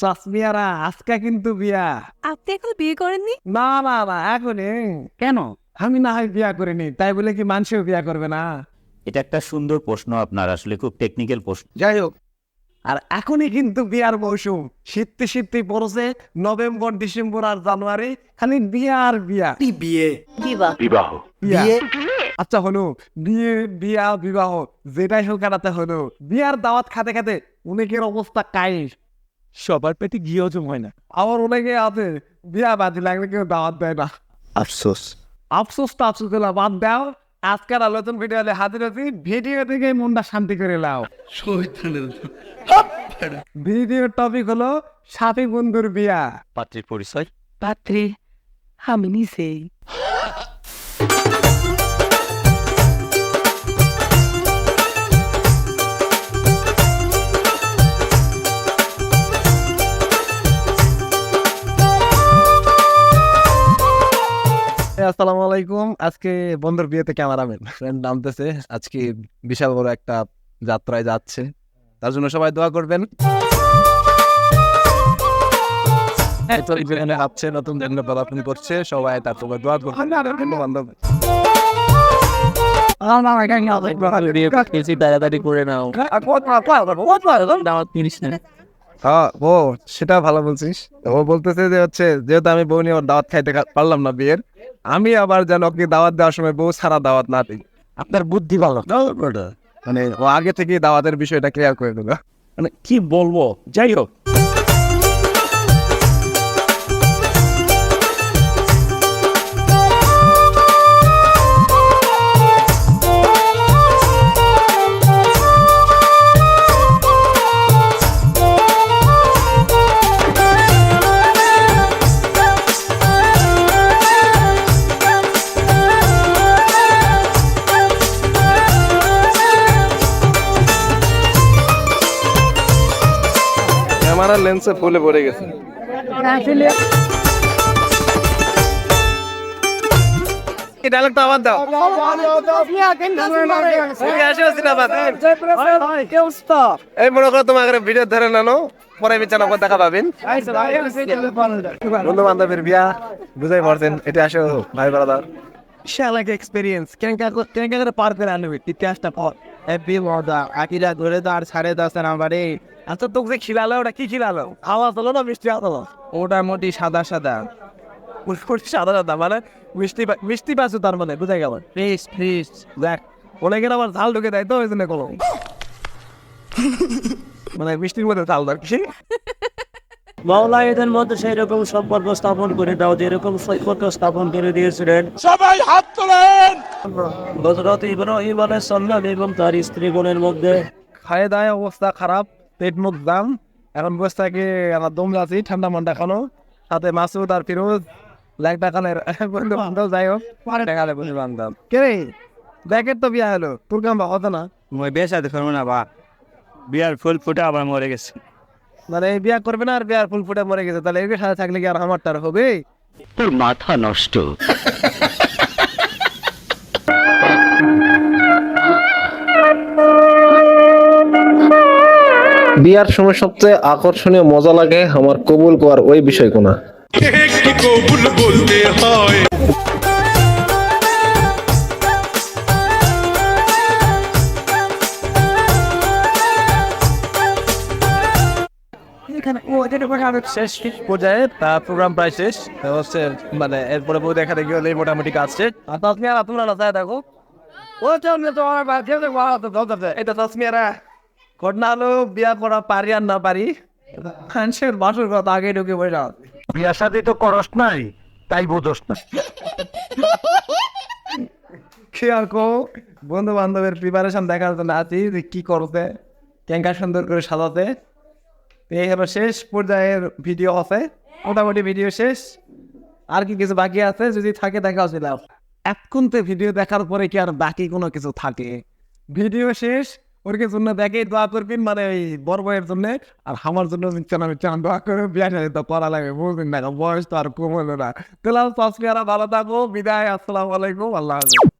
চাচমিয়ারা আজকে কিন্তু বিয়া। আপনি এখন বিয়ে করেননি? না না না, এখনই কেন? আমি না হয় বিয়া করিনি, তাই বলে কি মানুষও বিয়া করবে না? এটা একটা সুন্দর প্রশ্ন, আপনার আসলে খুব টেকনিক্যাল প্রশ্ন। যাই হোক, আর এখনই কিন্তু বিয়ার মৌসুম। শীতে শীতে পড়ছে, নভেম্বর ডিসেম্বর আর জানুয়ারি খালি বিয়া আর বিয়া। বিয়ে বিবাহ। বিয়ে আচ্ছা হলো, বিয়ে বিয়া বিবাহ যেটাই হোক কাটাতে হলো, বিয়ার দাওয়াত খাতে খাতে অনেকের অবস্থা কাইস, সবার পেটে ঘি হজম হয় না। আবার অনেকে আছে বিয়া বাজি লাগলে কেউ দাওয়াত দেয় না। আফসোস। আফসোস তো আফসোস হলো, বাদ দাও। আজকের আলোচন ভিডিও হাজির হচ্ছি, ভিডিও থেকে মনটা শান্তি করে লাও। ভিডিওর টপিক হলো সাথী বন্ধুর বিয়া। পাত্রীর পরিচয়। পাত্রী আমি নিছেই। আসসালামু আলাইকুম। আজকে বন্ধুর বিয়েতে ক্যামেরাম্যান ফ্রেন্ড নামতেছে। আজকে বিশাল বড় একটা যাত্রায় যাচ্ছে, তার জন্য সবাই দোয়া করবেন। ভাবছে নতুন জন্য পদার্পণ করছে, সবাই তার তোমার দোয়া করবেন। বান্ধব তাড়াতাড়ি করে নাও। ও সেটা ভালো বলছিস। ও বলতেছে যে হচ্ছে যেহেতু আমি বউ নিয়ে ওর দাওয়াত খাইতে পারলাম না বিয়ের, আমি আবার যেন ওকে দাওয়াত দেওয়ার সময় বউ ছাড়া দাওয়াত না দিই। আপনার বুদ্ধি ভালো। মানে ও আগে থেকে দাওয়াতের বিষয়টা ক্লিয়ার করে দিল। মানে কি বলবো, যাই হোক। ক্যামেরা লেন্সে ফুলে পড়ে গেছে। এই ডায়লগটা আবার দাও। এই মনে করো তোমার ভিডিও ধরে নানো, পরে বিছানা করে দেখা পাবেন। বন্ধু বান্ধবের বিয়া বুঝাই পারছেন, এটা আসো ভাই ব্রাদার। বিশাল এক এক্সপিরিয়েন্স। কেনকা করে পার করে আনবে ইতিহাসটা পর। হ্যাপি মজা আকিরা ধরে তো আর 10:30 নাম্বারে। আচ্ছা তোকে যে খিলালো ওটা কি খিলালো? হাওয়া হলো না মিষ্টি হলো? ওটা মোটি সাদা সাদা। সাদা সাদা মানে মিষ্টি পাচ্ছ, তার মানে বুঝাই গেল। ফ্রেশ ফ্রেশ দেখ, অনেকের আবার ঝাল ঢুকে দেয় তো ওই জন্য কলম। মানে মিষ্টির মধ্যে ঝাল দর কি? মাওলা এদের মধ্যে সেই রকম সম্পর্ক স্থাপন করে দাও যেরকম সম্পর্ক স্থাপন করে দিয়েছিলেন। সবাই হাত তোলেন। হযরত ইব্রাহিম আলাইহিস সালাম এবং তার স্ত্রীগণের মধ্যে খায় দায় অবস্থা খারাপ, পেট মুখ দাম। এখন বসে থাকে আমার দম যাচ্ছি, ঠান্ডা মান্ডা খানো, সাথে মাসুদ আর ফিরোজ লাইক টাকানের বন্ধু বান্ধব। যাই হোক পরে টাকালে বন্ধু বান্ধব কে রে ব্যাকের তো বিয়া হলো, তোর কাম হতো না? মই বিয়ে সাথে করবো না বা, বিয়ার ফুল ফুটে আবার মরে গেছে। মানে এই বিয়া করবে না আর বিয়ার ফুল ফুটে মরে গেছে, তাহলে এর সাথে থাকলে কি আর আমার তার হবে? তোর মাথা নষ্ট। বিয়ার সময় সবচেয়ে আকর্ষণীয় মজা লাগে আমার কবুল করার ওই বিষয় কোনা। একটু কবুল বলতে হয়। শেষ পর্যায়ে তার প্রোগ্রাম প্রায় শেষ হচ্ছে, মানে এরপরে বউ দেখা দেখি হলে মোটামুটি কাজ শেষ। আর তাসমিয়ারা তোমরা না যায় দেখো, ও এটা তাসমিয়ারা ঘটনা হলো বিয়া করা পারি আর না পারি, মানুষের বাসর কথা আগে ঢুকে বসে না। বিয়া শাদী তো করস নাই, তাই বোঝস না। কি আর কো, বন্ধু বান্ধবের প্রিপারেশন দেখার জন্য আছি যে কি করতে, কেঙ্কা সুন্দর করে সাজাতে। এই হলো শেষ পর্যায়ের ভিডিও আছে, মোটামুটি ভিডিও শেষ। আর কি কিছু বাকি আছে? যদি থাকে দেখা ছিল এখন তো ভিডিও দেখার পরে কি আর বাকি কোনো কিছু থাকে? ভিডিও শেষ, ওর জন্য দেখে দোয়া করবেন, মানে ওই বড় বয়ের জন্য। আর আমার জন্য মিচ্ছান দোয়া করে বিয়া তো করা লাগে, বুঝবেন না, বয়স তো আর কম হলো না। তাহলে ভালো থাকো, বিদায়, আসসালামু আলাইকুম, আল্লাহ হাফেজ।